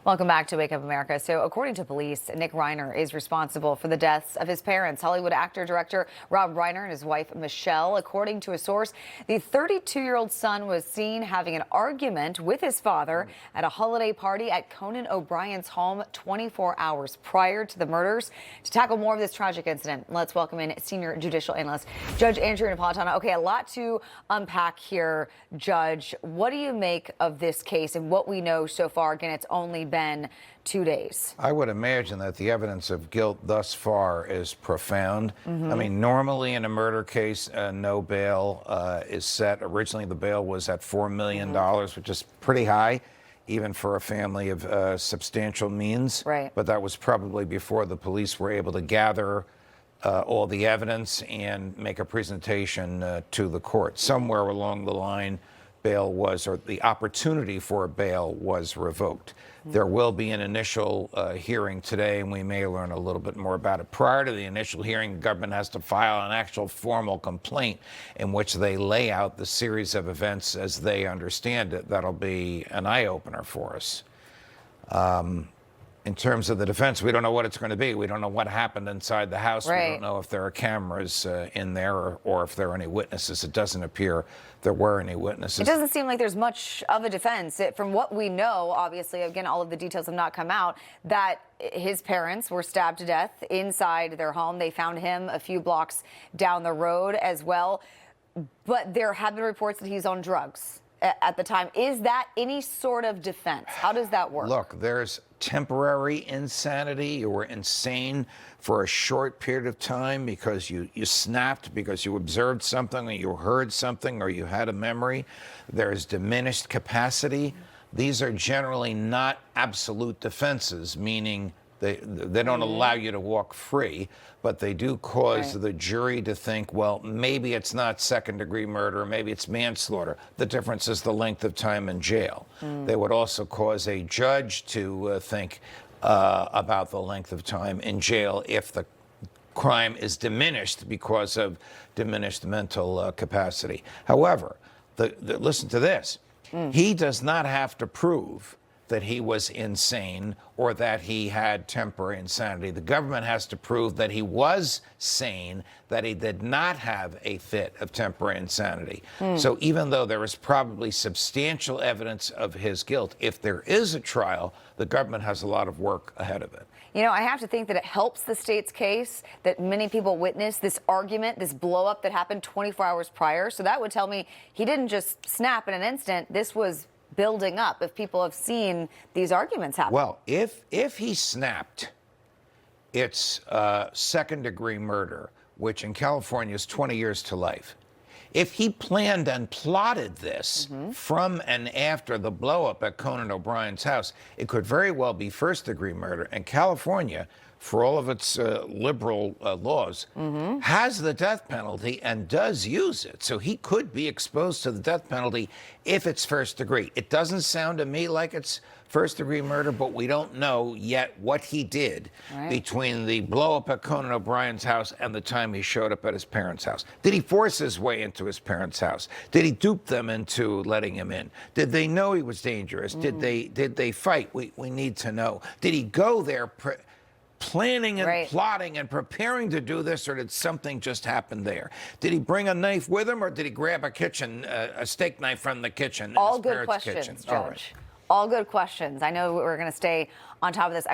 Welcome back to Wake Up America. So according to police, Nick Reiner is responsible for the deaths of his parents, Hollywood actor-director Rob Reiner and his wife, Michelle. According to a source, the 32-year-old son was seen having an argument with his father at a holiday party at Conan O'Brien's home 24 hours prior to the murders. To tackle more of this tragic incident, let's welcome in senior judicial analyst Judge Andrew Napolitano. Okay, a lot to unpack here, Judge. What do you make of this case and what we know so far? Again, it's only been 2 days. I would imagine that the evidence of guilt thus far is profound. I mean, normally in a murder case, no bail is set. Originally, the bail was at $4 million, which is pretty high, even for a family of substantial means. Right. But that was probably before the police were able to gather all the evidence and make a presentation to the court. Somewhere along the line, bail was, or the opportunity for a bail was revoked. There will be an initial hearing today, and we may learn a little bit more about it. Prior to the initial hearing, the government has to file an actual formal complaint in which they lay out the series of events as they understand it. That'll be an eye-opener for us. In terms of the defense, we don't know what it's going to be. We don't know what happened inside the house. Right. We don't know if there are cameras in there or if there are any witnesses. It doesn't appear there were any witnesses. It doesn't seem like there's much of a defense. From what we know, obviously, again, all of the details have not come out, that his parents were stabbed to death inside their home. They found him a few blocks down the road as well. But there have been reports that he's on drugs at the time. Is that any sort of defense? How does that work? Look, there's temporary insanity. You were insane for a short period of time because you snapped, because you observed something or you heard something or you had a memory. There's diminished capacity. These are generally not absolute defenses, meaning they don't allow you to walk free, but they do cause the jury to think, well, maybe it's not second-degree murder, maybe it's manslaughter. The difference is the length of time in jail. They would also cause a judge to think about the length of time in jail if the crime is diminished because of diminished mental capacity. However, listen to this. He does not have to prove that he was insane or that he had temporary insanity. The government has to prove that he was sane, that he did not have a fit of temporary insanity. So even though there is probably substantial evidence of his guilt, if there is a trial, the government has a lot of work ahead of it. You know, I have to think that it helps the state's case that many people witnessed this argument, this blow up that happened 24 hours prior. So that would tell me he didn't just snap in an instant. This was building up, if people have seen these arguments happen. Well, if he snapped, it's second-degree murder, which in California is 20 years to life. If he planned and plotted this from and after the blow-up at Conan O'Brien's house, it could very well be first-degree murder. And California, for all of its liberal laws, has the death penalty and does use it. So he could be exposed to the death penalty if it's first degree. It doesn't sound to me like it's first-degree murder, but we don't know yet what he did between the blow-up at Conan O'Brien's house and the time he showed up at his parents' house. Did he force his way into his parents' house? Did he dupe them into letting him in? Did they know he was dangerous? Did they fight? We need to know. Did he go there planning and plotting and preparing to do this, or did something just happen there? Did he bring a knife with him, or did he grab a steak knife from the kitchen? All good questions, Judge. All good questions. I know we're going to stay on top of this.